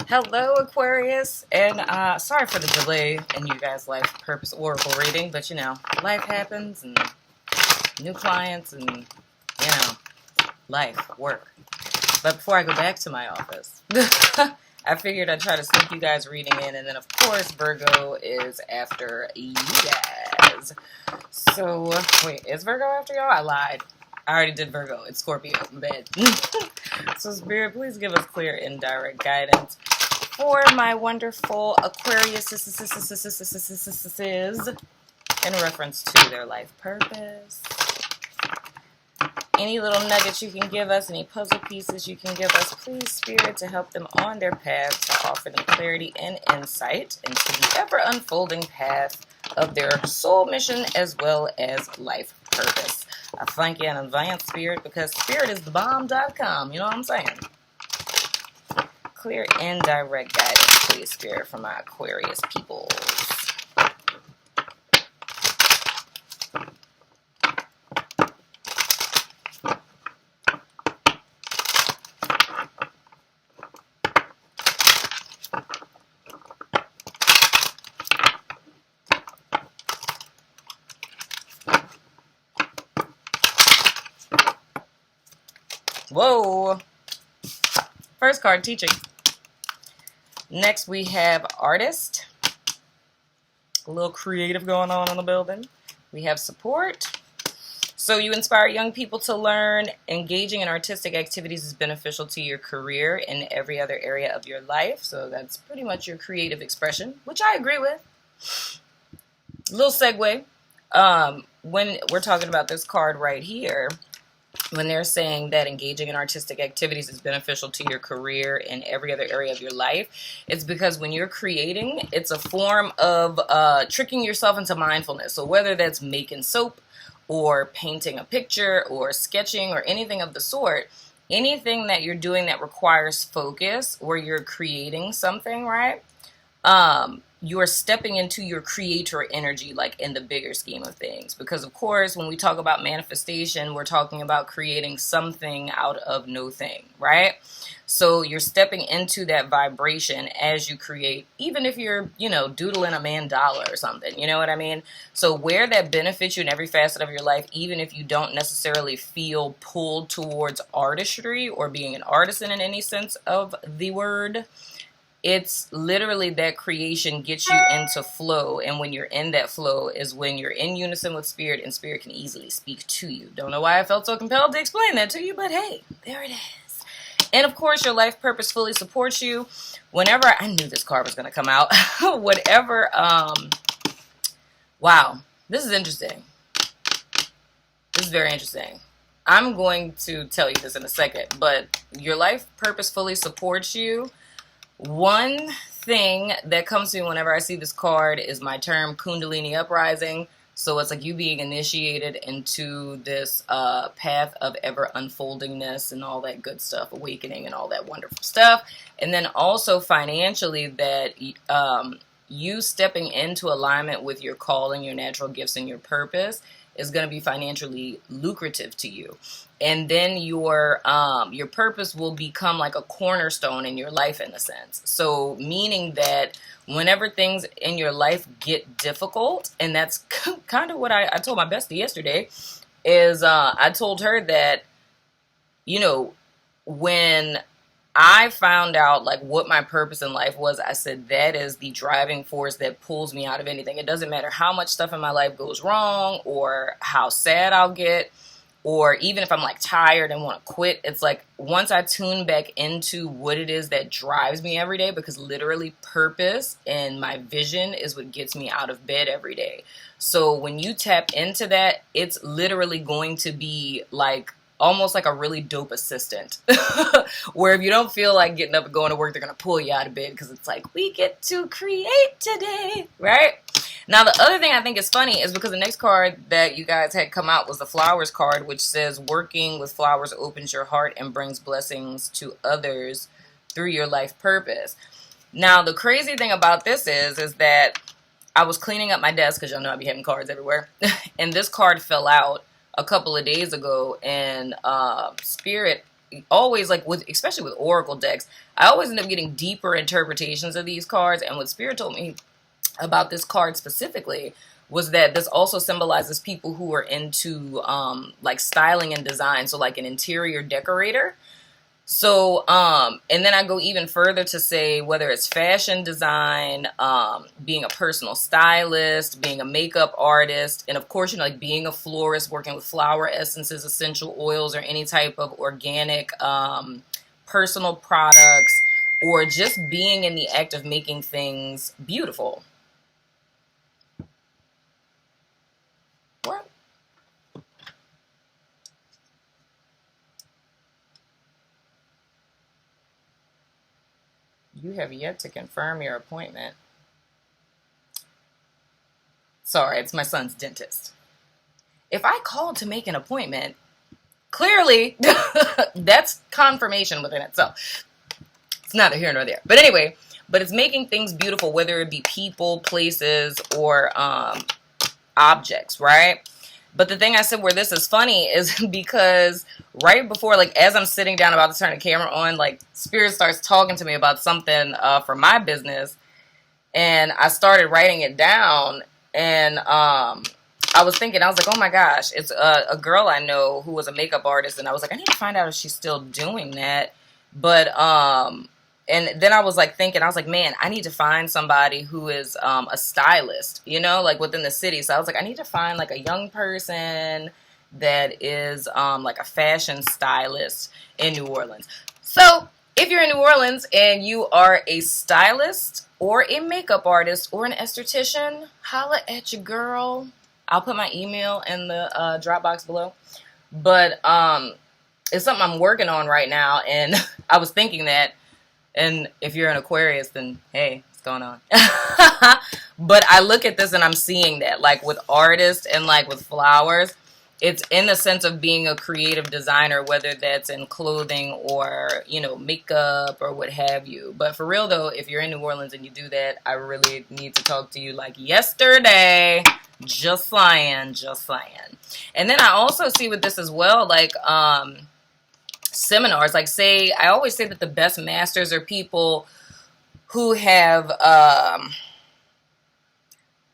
Hello, Aquarius, and sorry for the delay in you guys' life purpose oracle reading, but life happens, and new clients, and life, work. But before I go back to my office, I figured I'd try to sneak you guys reading in, and then of course Virgo is after you guys. So, wait, is Virgo after y'all? I lied. I already did Virgo. It's Scorpio. I'm bad. So, Spirit, please give us clear and direct guidance for my wonderful Aquarius in reference to their life purpose. Any little nuggets you can give us, any puzzle pieces you can give us, please, Spirit, to help them on their path, to offer them clarity and insight into the ever-unfolding path of their soul mission as well as life purpose. I thank you in advance, Spirit, because spiritisthebomb.com, you know what I'm saying? Clear and direct guidance, please, Spirit, for my Aquarius peoples. Whoa! First card, teaching. Next, we have artist. A little creative going on in the building. We have support. So you inspire young people to learn. Engaging in artistic activities is beneficial to your career and every other area of your life. So that's pretty much your creative expression, which I agree with. Little segue. When we're talking about this card right here, when they're saying that engaging in artistic activities is beneficial to your career and every other area of your life, it's because when you're creating, it's a form of tricking yourself into mindfulness. So whether that's making soap or painting a picture or sketching or anything of the sort, anything that you're doing that requires focus where you're creating something, right? You're stepping into your creator energy, like in the bigger scheme of things. Because of course, when we talk about manifestation, we're talking about creating something out of no thing, right? So you're stepping into that vibration as you create, even if you're, doodling a mandala or something, you know what I mean? So where that benefits you in every facet of your life, even if you don't necessarily feel pulled towards artistry or being an artisan in any sense of the word, it's literally that creation gets you into flow, and when you're in that flow is when you're in unison with Spirit, and Spirit can easily speak to you. Don't know why I felt so compelled to explain that to you, but hey, there it is. And of course, your life purpose fully supports you. Whenever, I knew this card was going to come out. Whatever, wow, this is interesting. This is very interesting. I'm going to tell you this in a second, but your life purpose fully supports you. One thing that comes to me whenever I see this card is my term Kundalini uprising. So it's like you being initiated into this path of ever unfoldingness and all that good stuff, awakening and all that wonderful stuff. And then also financially that you stepping into alignment with your calling, your natural gifts, and your purpose is going to be financially lucrative to you. And then your purpose will become like a cornerstone in your life in a sense. So meaning that whenever things in your life get difficult, and that's kind of what I told my bestie yesterday, is I told her that, when I found out like what my purpose in life was, I said that is the driving force that pulls me out of anything. It doesn't matter how much stuff in my life goes wrong or how sad I'll get, or even if I'm like tired and want to quit. It's like once I tune back into what it is that drives me every day, because literally purpose and my vision is what gets me out of bed every day. So when you tap into that, it's literally going to be like almost like a really dope assistant where if you don't feel like getting up and going to work, they're going to pull you out of bed because it's like, we get to create today, right? Now, the other thing I think is funny is because the next card that you guys had come out was the flowers card, which says working with flowers opens your heart and brings blessings to others through your life purpose. Now, the crazy thing about this is that I was cleaning up my desk because y'all know I be having cards everywhere. And this card fell out a couple of days ago, and Spirit always, like, with, especially with Oracle decks, I always end up getting deeper interpretations of these cards. And what Spirit told me about this card specifically was that this also symbolizes people who are into like styling and design, so like an interior decorator. So and then I go even further to say whether it's fashion design, being a personal stylist, being a makeup artist, and of course, you know, like being a florist, working with flower essences, essential oils, or any type of organic personal products, or just being in the act of making things beautiful. What? You have yet to confirm your appointment. Sorry, it's my son's dentist. If I called to make an appointment, clearly that's confirmation within itself. It's neither here nor there. But anyway, but it's making things beautiful, whether it be people, places, or objects, right? But the thing I said where this is funny is because right before, like, as I'm sitting down about to turn the camera on, like, Spirit starts talking to me about something for my business, and I started writing it down, and I was thinking, I was like, oh my gosh, it's a girl I know who was a makeup artist, and I was like, I need to find out if she's still doing that. But and then I was like thinking, I was like, man, I need to find somebody who is a stylist, you know, like within the city. So I was like, I need to find like a young person that is like a fashion stylist in New Orleans. So if you're in New Orleans and you are a stylist or a makeup artist or an esthetician, holla at your girl. I'll put my email in the Dropbox below. But it's something I'm working on right now, and I was thinking that. And if you're an Aquarius, then hey, what's going on? But I look at this and I'm seeing that, like with artists and like with flowers, it's in the sense of being a creative designer, whether that's in clothing or, you know, makeup or what have you. But for real though, if you're in New Orleans and you do that, I really need to talk to you like yesterday. Just saying, just saying. And then I also see with this as well, like, seminars, like say, I always say that the best masters are people who have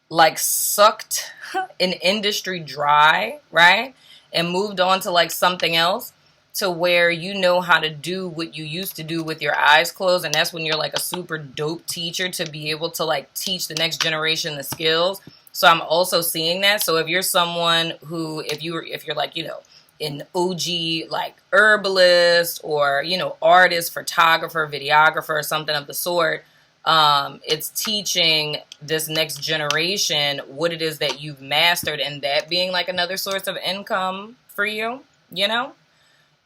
like sucked an industry dry, right? And moved on to like something else, to where you know how to do what you used to do with your eyes closed. And that's when you're like a super dope teacher to be able to like teach the next generation the skills. So I'm also seeing that. So if you're someone who, if you're like, you know, an OG like herbalist or, you know, artist, photographer, videographer, or something of the sort, it's teaching this next generation what it is that you've mastered, and that being like another source of income for you, you know?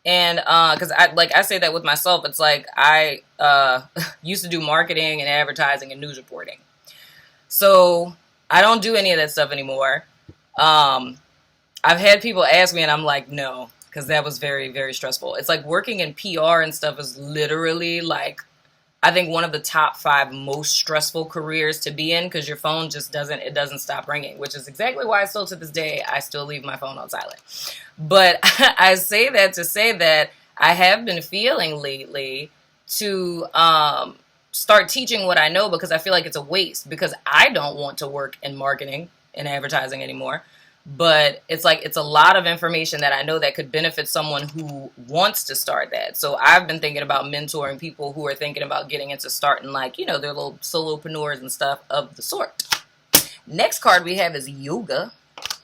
And because I say that with myself, it's like I used to do marketing and advertising and news reporting. So I don't do any of that stuff anymore. I've had people ask me and I'm like, no, because that was very, very stressful. It's like working in PR and stuff is literally like, I think one of the top 5 most stressful careers to be in, because your phone just doesn't stop ringing, which is exactly why still to this day, I still leave my phone on silent. But I say that to say that I have been feeling lately to start teaching what I know, because I feel like it's a waste, because I don't want to work in marketing and advertising anymore. But it's like, it's a lot of information that I know that could benefit someone who wants to start that. So I've been thinking about mentoring people who are thinking about getting into starting, like, you know, their little solopreneurs and stuff of the sort. Next card we have is yoga,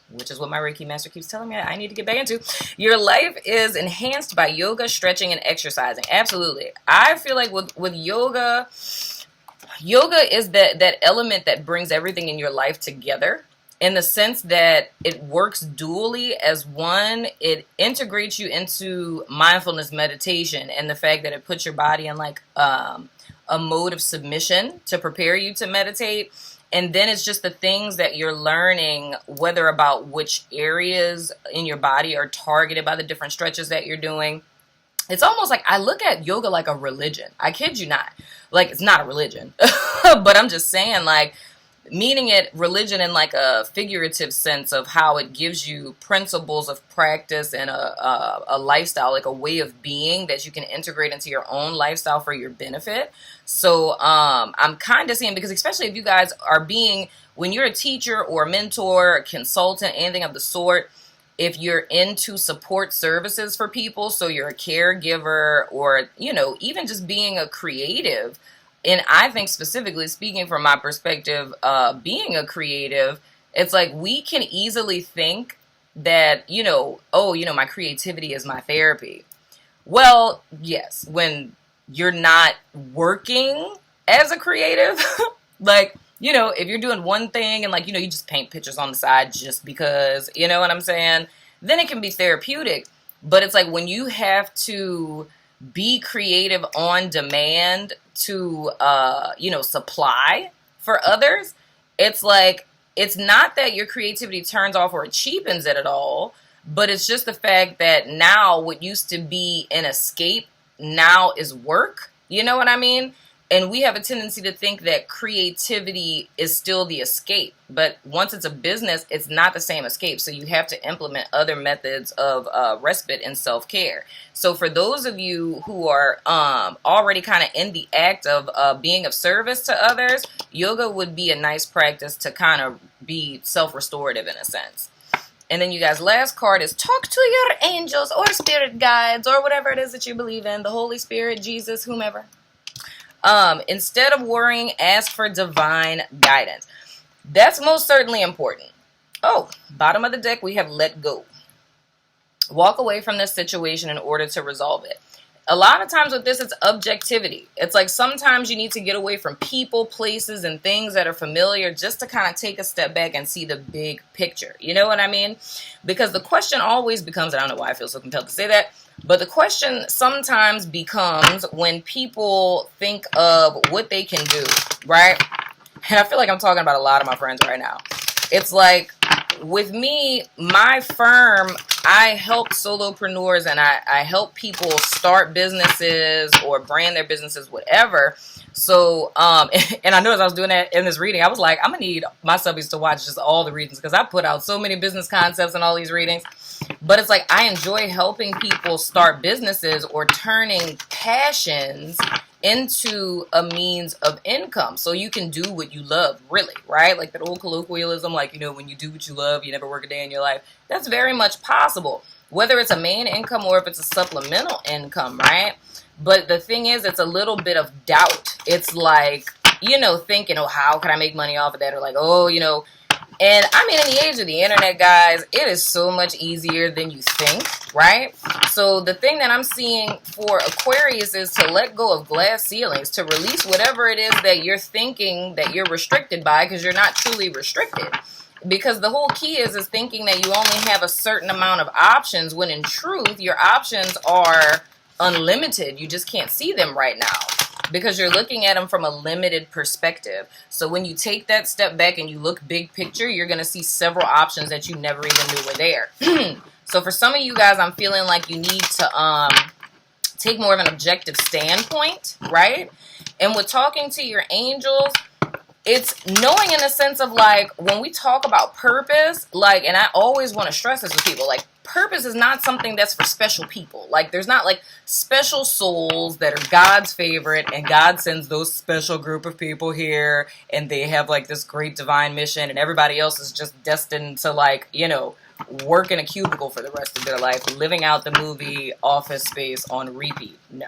which is what my Reiki master keeps telling me I need to get back into. Your life is enhanced by yoga, stretching, and exercising. Absolutely. I feel like with yoga is that element that brings everything in your life together, in the sense that it works dually. As one, it integrates you into mindfulness meditation, and the fact that it puts your body in like a mode of submission to prepare you to meditate. And then it's just the things that you're learning, whether about which areas in your body are targeted by the different stretches that you're doing. It's almost like I look at yoga like a religion. I kid you not. Like, it's not a religion, but I'm just saying, like, meaning it religion in like a figurative sense of how it gives you principles of practice and a lifestyle, like a way of being that you can integrate into your own lifestyle for your benefit. So I'm kind of seeing, because especially if you guys are when you're a teacher or a mentor, a consultant, anything of the sort, if you're into support services for people, so you're a caregiver or, even just being a creative. And I think specifically speaking from my perspective, being a creative, it's like we can easily think that, my creativity is my therapy. Well, yes, when you're not working as a creative, like, if you're doing one thing and like, you just paint pictures on the side just because, you know what I'm saying? Then it can be therapeutic. But it's like when you have to be creative on demand to, supply for others, it's like, it's not that your creativity turns off or cheapens it at all, but it's just the fact that now what used to be an escape now is work. You know what I mean? And we have a tendency to think that creativity is still the escape. But once it's a business, it's not the same escape. So you have to implement other methods of respite and self-care. So for those of you who are already kind of in the act of being of service to others, yoga would be a nice practice to kind of be self-restorative in a sense. And then you guys, last card is talk to your angels or spirit guides or whatever it is that you believe in, the Holy Spirit, Jesus, whomever. Instead of worrying, ask for divine guidance. That's most certainly important. Oh, bottom of the deck, we have let go. Walk away from this situation in order to resolve it. A lot of times with this, it's objectivity. It's like sometimes you need to get away from people, places, and things that are familiar just to kind of take a step back and see the big picture. You know what I mean? Because the question always becomes, and I don't know why I feel so compelled to say that, but the question sometimes becomes when people think of what they can do, right? And I feel like I'm talking about a lot of my friends right now. It's like, with me, my firm, I help solopreneurs and I help people start businesses or brand their businesses, whatever. So, and I know as I was doing that in this reading, I was like, I'm going to need my subbies to watch just all the readings because I put out so many business concepts in all these readings. But it's like I enjoy helping people start businesses or turning passions into a means of income so you can do what you love, really, right? Like that old colloquialism, like, when you do what you love, you never work a day in your life. That's very much possible, whether it's a main income or if it's a supplemental income, right? But the thing is, it's a little bit of doubt. It's like, thinking, how can I make money off of that? Or like, and I mean, in the age of the internet, guys, it is so much easier than you think, right? So the thing that I'm seeing for Aquarius is to let go of glass ceilings, to release whatever it is that you're thinking that you're restricted by, because you're not truly restricted. Because the whole key is thinking that you only have a certain amount of options, when in truth, your options are unlimited. You just can't see them right now, because you're looking at them from a limited perspective. So when you take that step back and you look big picture, you're going to see several options that you never even knew were there. So for some of you guys, I'm feeling like you need to take more of an objective standpoint, right? And with talking to your angels, it's knowing in a sense of like, when we talk about purpose, like, and I always want to stress this with people, like, purpose is not something that's for special people. Like, there's not like special souls that are God's favorite and God sends those special group of people here and they have like this great divine mission and everybody else is just destined to like, work in a cubicle for the rest of their life, living out the movie Office Space on repeat. No.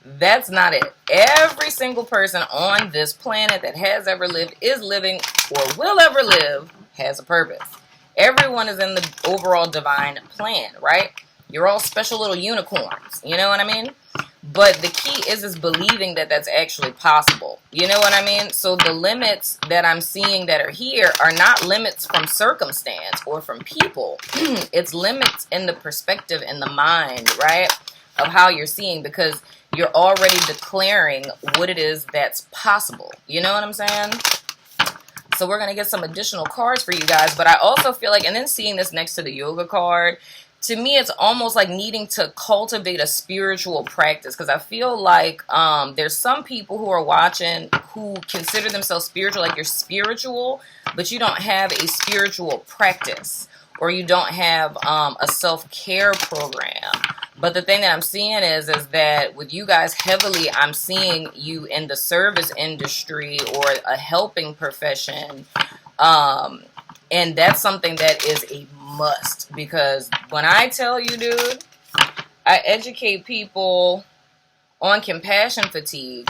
That's not it. Every single person on this planet that has ever lived, is living, or will ever live has a purpose. Everyone is in the overall divine plan, right? You're all special little unicorns. You know what I mean? But the key is believing that that's actually possible. You know what I mean? So the limits that I'm seeing that are here are not limits from circumstance or from people. It's limits in the perspective in the mind, right? Of how you're seeing, because you're already declaring what it is that's possible. You know what I'm saying? So we're going to get some additional cards for you guys. But I also feel like, and then seeing this next to the yoga card, to me, it's almost like needing to cultivate a spiritual practice. Because I feel like there's some people who are watching who consider themselves spiritual, like you're spiritual, but you don't have a spiritual practice, or you don't have a self-care program. But the thing that I'm seeing is that with you guys heavily, I'm seeing you in the service industry or a helping profession. And that's something that is a must, because when I tell you, dude, I educate people on compassion fatigue,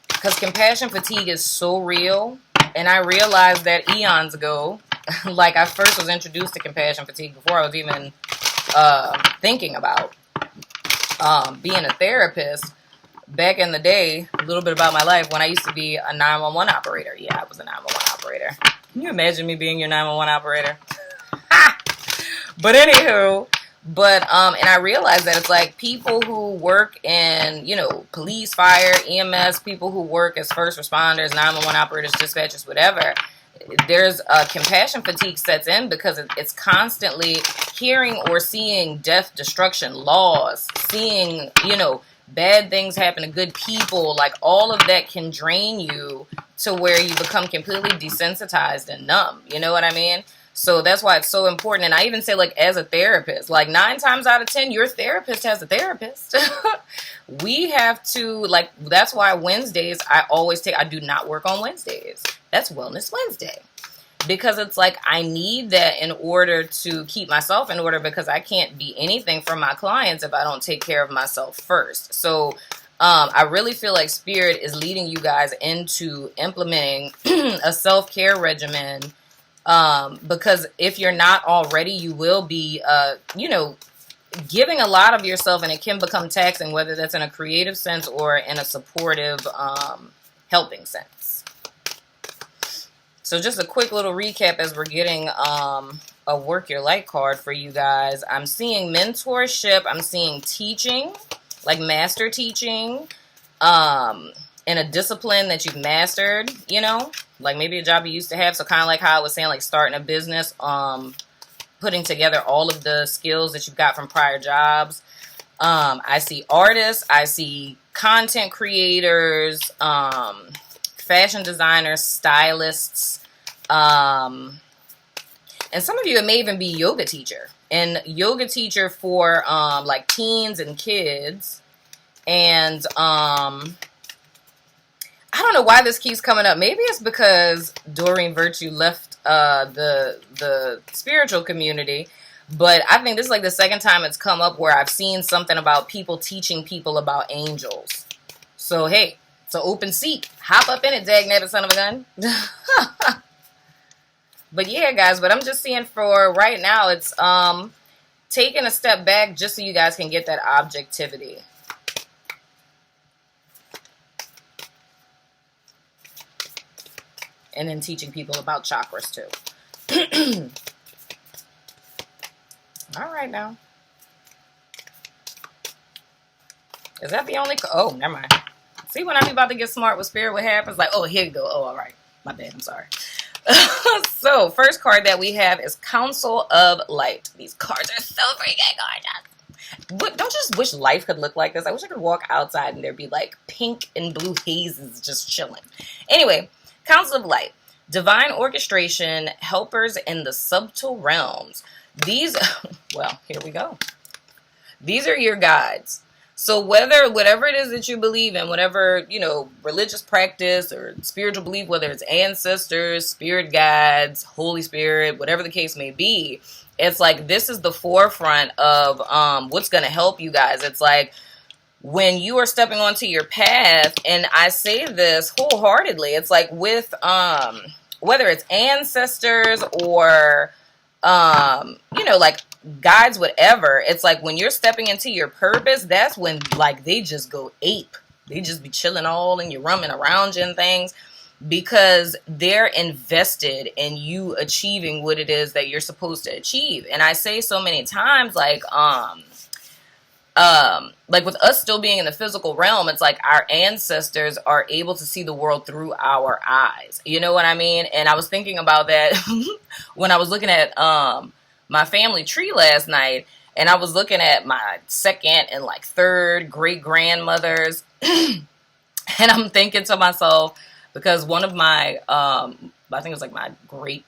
because compassion fatigue is so real. And I realized that eons ago, like I first was introduced to compassion fatigue before I was even thinking about being a therapist. Back in the day, a little bit about my life, when I used to be a 911 operator. Yeah, I was a 911 operator. Can you imagine me being your 911 operator? But anywho, and I realized that it's like people who work in, you know, police, fire, EMS, people who work as first responders, 911 operators, dispatchers, whatever, there's a compassion fatigue sets in, because it's constantly hearing or seeing death, destruction, loss, seeing, you know, bad things happen to good people. Like all of that can drain you to where you become completely desensitized and numb. You know what I mean? So that's why it's so important. And I even say, like, as a therapist, like 9 times out of 10, your therapist has a therapist. We have to, like, that's why Wednesdays, I do not work on Wednesdays. That's Wellness Wednesday. Because it's like, I need that in order to keep myself in order, because I can't be anything for my clients if I don't take care of myself first. So I really feel like Spirit is leading you guys into implementing a self-care regimen. Because if you're not already, you will be, you know, giving a lot of yourself, and it can become taxing, whether that's in a creative sense or in a supportive, helping sense. So just a quick little recap as we're getting, a Work Your Light card for you guys. I'm seeing mentorship. I'm seeing teaching, like master teaching, in a discipline that you've mastered, you know, like maybe a job you used to have. So kind of like how I was saying, like starting a business, putting together all of the skills that you've got from prior jobs. I see artists, I see content creators, fashion designers, stylists, and some of you, it may even be yoga teacher, and yoga teacher for like teens and kids. And I don't know why this keeps coming up. Maybe it's because Doreen Virtue left the spiritual community. But I think this is like the second time it's come up where I've seen something about people teaching people about angels. So, hey, it's an open seat. Hop up in it, dagnabbit son of a gun. But yeah, guys, but I'm just seeing for right now, it's taking a step back just so you guys can get that objectivity. And then teaching people about chakras too. All right now. Is that the only... Oh, never mind. See, when I'm about to get smart with Spirit, what happens? Like, oh, here you go. Oh, all right. My bad. I'm sorry. So, first card that we have is Council of Light. These cards are so freaking gorgeous. But don't you just wish life could look like this? I wish I could walk outside and there'd be like pink and blue hazes just chilling. Anyway, Council of Light. Divine orchestration, helpers in the subtle realms. These, well, here we go. These are your guides. So whatever it is that you believe in, whatever, you know, religious practice or spiritual belief, whether it's ancestors, spirit guides, Holy Spirit, whatever the case may be, it's like this is the forefront of what's going to help you guys. It's like when you are stepping onto your path, and I say this wholeheartedly, it's like with whether it's ancestors or you know, like guides, whatever, it's like when you're stepping into your purpose, that's when like they just go ape. They just be chilling all in your room and around you and things, because they're invested in you achieving what it is that you're supposed to achieve. And I say so many times, like with us still being in the physical realm, it's like our ancestors are able to see the world through our eyes. You know what I mean? And I was thinking about that when I was looking at my family tree last night, and I was looking at my second and like third great grandmothers, and I'm thinking to myself, because one of my, I think it was like my great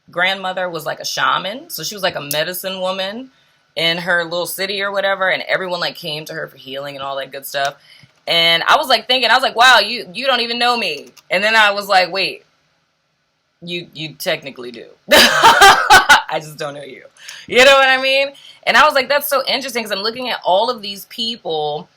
grandmother was like a shaman. So she was like a medicine woman in her little city or whatever. And everyone like came to her for healing and all that good stuff. And I was like thinking, I was like, wow, you don't even know me. And then I was like, wait, you technically do. I just don't know you. You know what I mean? And I was like, that's so interesting because I'm looking at all of these people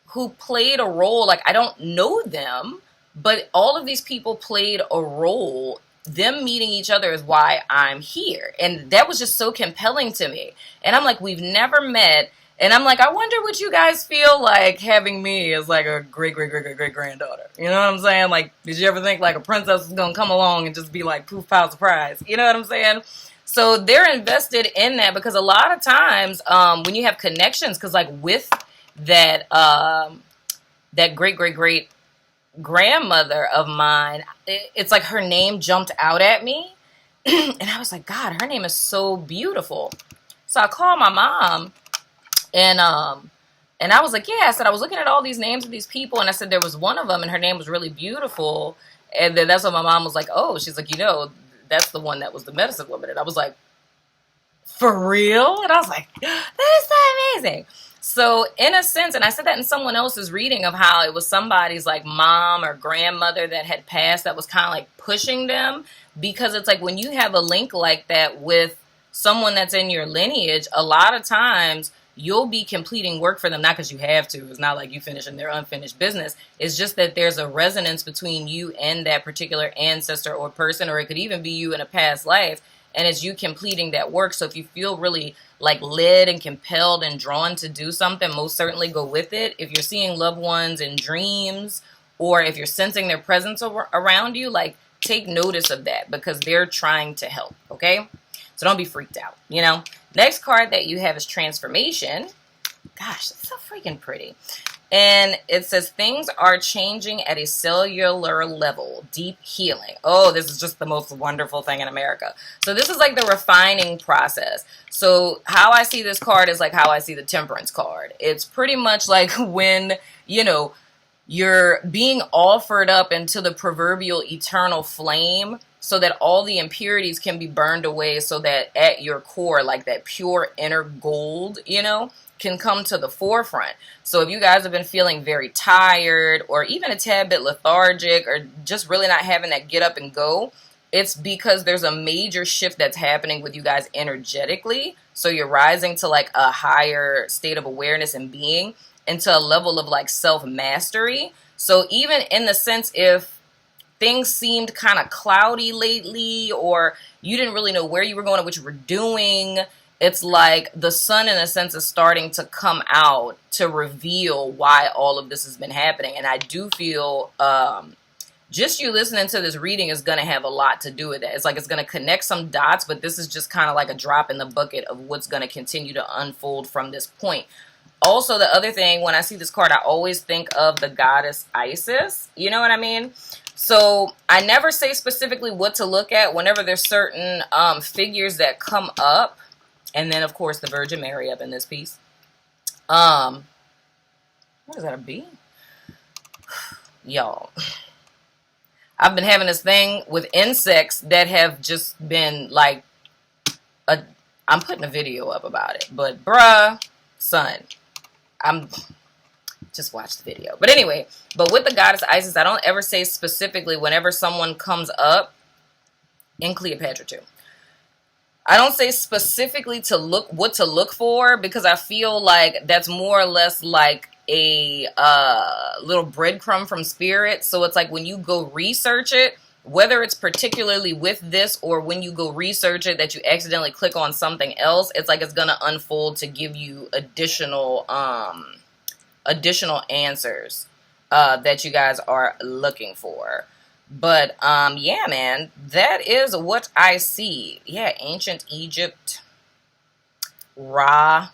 who played a role. Like, I don't know them, but all of these people played a role. Them meeting each other is why I'm here. And that was just so compelling to me. And I'm like, we've never met. And I'm like, I wonder what you guys feel like having me as like a great granddaughter. You know what I'm saying? Like, did you ever think like a princess was going to come along and just be like, poof, pow, surprise? You know what I'm saying? So they're invested in that because a lot of times when you have connections, because like with that, that great grandmother of mine, it's like her name jumped out at me. And I was like, God, her name is so beautiful. So I called my mom. And I was like, yeah, I said, I was looking at all these names of these people. And I said, there was one of them and her name was really beautiful. And then that's when my mom was like, oh, she's like, you know, that's the one that was the medicine woman. And I was like, for real? And I was like, that is so amazing. So in a sense, and I said that in someone else's reading of how it was somebody's like mom or grandmother that had passed that was kind of like pushing them, because it's like when you have a link like that with someone that's in your lineage, a lot of times you'll be completing work for them, not because you have to. It's not like you finishing their unfinished business. It's just that there's a resonance between you and that particular ancestor or person, or it could even be you in a past life, and it's you completing that work. So if you feel really like led and compelled and drawn to do something, most certainly go with it. If you're seeing loved ones in dreams, or if you're sensing their presence around you, like take notice of that because they're trying to help, okay? So don't be freaked out, you know? Next card that you have is Transformation. Gosh, that's so freaking pretty. And it says, things are changing at a cellular level. Deep healing. Oh, this is just the most wonderful thing in America. So this is like the refining process. So how I see this card is like how I see the Temperance card. It's pretty much like when, you know, you're being offered up into the proverbial eternal flame, so that all the impurities can be burned away, so that at your core, like that pure inner gold, you know, can come to the forefront. So if you guys have been feeling very tired or even a tad bit lethargic or just really not having that get up and go, it's because there's a major shift that's happening with you guys energetically. So you're rising to like a higher state of awareness and being, into a level of like self-mastery. So even in the sense, if things seemed kind of cloudy lately, or you didn't really know where you were going or what you were doing, it's like the sun, in a sense, is starting to come out to reveal why all of this has been happening. And I do feel just you listening to this reading is going to have a lot to do with that. It's like it's going to connect some dots, but this is just kind of like a drop in the bucket of what's going to continue to unfold from this point. Also, the other thing, when I see this card, I always think of the goddess Isis. You know what I mean? So I never say specifically what to look at whenever there's certain figures that come up. And then, of course, the Virgin Mary up in this piece. What is that, a B? Y'all, I've been having this thing with insects that have just been like, I'm putting a video up about it. But bruh, son, just watch the video. But anyway, but with the goddess Isis, I don't ever say specifically whenever someone comes up, in Cleopatra too, I don't say specifically to look what to look for, because I feel like that's more or less like a little breadcrumb from spirit. So it's like when you go research it, whether it's particularly with this or when you go research it that you accidentally click on something else, it's like it's going to unfold to give you additional answers that you guys are looking for. But yeah, man, that is what I see. Yeah, ancient Egypt, Ra.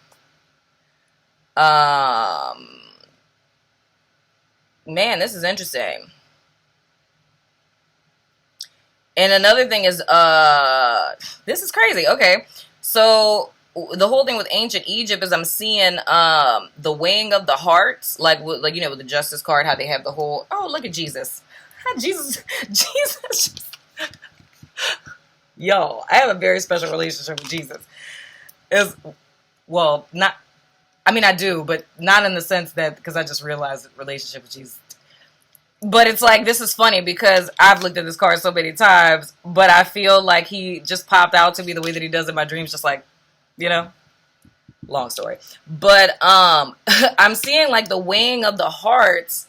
Man, this is interesting. And another thing is, this is crazy. Okay, so the whole thing with ancient Egypt is I'm seeing the weighing of the hearts, like with the Justice card, how they have the whole, oh, look at Jesus. Jesus. Yo, I have a very special relationship with Jesus. Not, I mean, I do, but not in the sense that, because I just realized the relationship with Jesus. But it's like, this is funny because I've looked at this card so many times, but I feel like he just popped out to me the way that he does in my dreams, just like, long story. But I'm seeing like the weighing of the hearts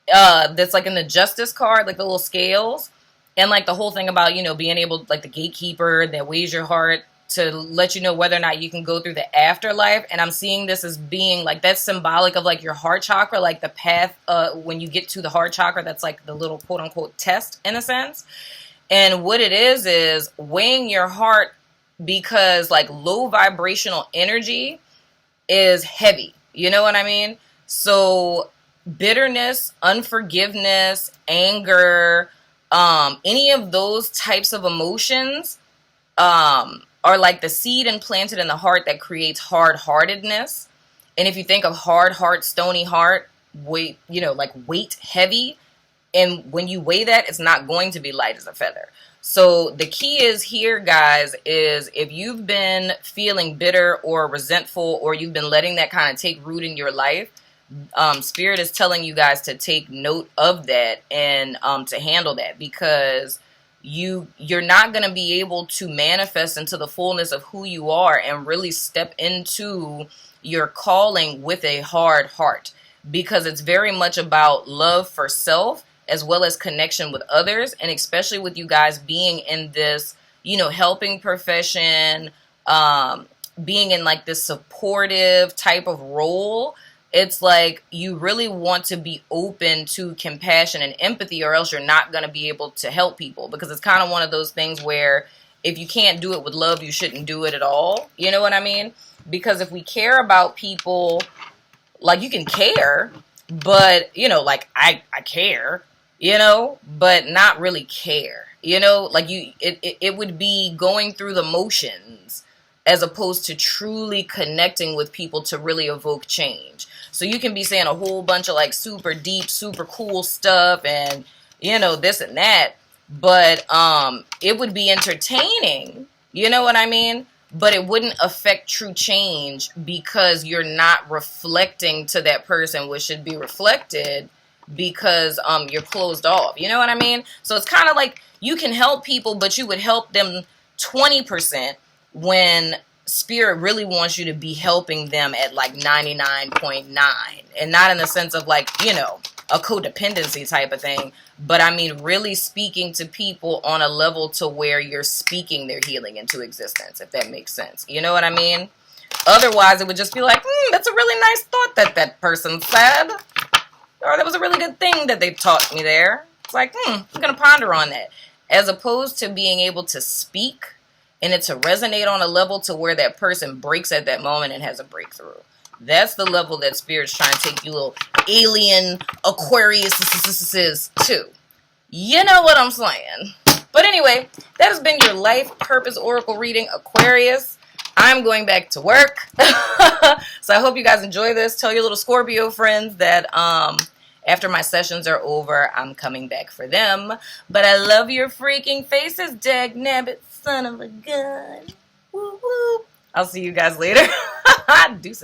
that's like in the Justice card, like the little scales, and like the whole thing about, being able, like the gatekeeper that weighs your heart to let you know whether or not you can go through the afterlife. And I'm seeing this as being like, that's symbolic of like your heart chakra, like the path when you get to the heart chakra, that's like the little quote unquote test in a sense. And what it is weighing your heart, because like low vibrational energy is heavy. You know what I mean? So bitterness, unforgiveness, anger, any of those types of emotions are like the seed implanted in the heart that creates hard-heartedness. And if you think of hard heart, stony heart, weight, like weight heavy, and when you weigh that, it's not going to be light as a feather. So the key is here, guys, is if you've been feeling bitter or resentful, or you've been letting that kind of take root in your life, Spirit is telling you guys to take note of that and to handle that, because you're not going to be able to manifest into the fullness of who you are and really step into your calling with a hard heart, because it's very much about love for self as well as connection with others. And especially with you guys being in this, helping profession, being in like this supportive type of role, it's like you really want to be open to compassion and empathy, or else you're not going to be able to help people, because it's kind of one of those things where if you can't do it with love, you shouldn't do it at all. You know what I mean? Because if we care about people, like you can care, but, like I care, but not really care, like it would be going through the motions as opposed to truly connecting with people to really evoke change. So you can be saying a whole bunch of like super deep, super cool stuff and, this and that, but it would be entertaining, you know what I mean? But it wouldn't affect true change, because you're not reflecting to that person what should be reflected, because you're closed off. You know what I mean? So it's kind of like you can help people, but you would help them 20% when Spirit really wants you to be helping them at like 99.9, and not in the sense of like, a codependency type of thing, but I mean really speaking to people on a level to where you're speaking their healing into existence, if that makes sense. You know what I mean? Otherwise, it would just be like, that's a really nice thought that person said, or that was a really good thing that they taught me there. It's like, I'm going to ponder on that, as opposed to being able to speak and it to resonate on a level to where that person breaks at that moment and has a breakthrough. That's the level that Spirit's trying to take you little alien Aquarius to. You know what I'm saying? But anyway, that has been your Life Purpose Oracle reading, Aquarius. I'm going back to work. So I hope you guys enjoy this. Tell your little Scorpio friends that after my sessions are over, I'm coming back for them. But I love your freaking faces, dagnabbit son of a gun. Woo woo. I'll see you guys later. Deuces.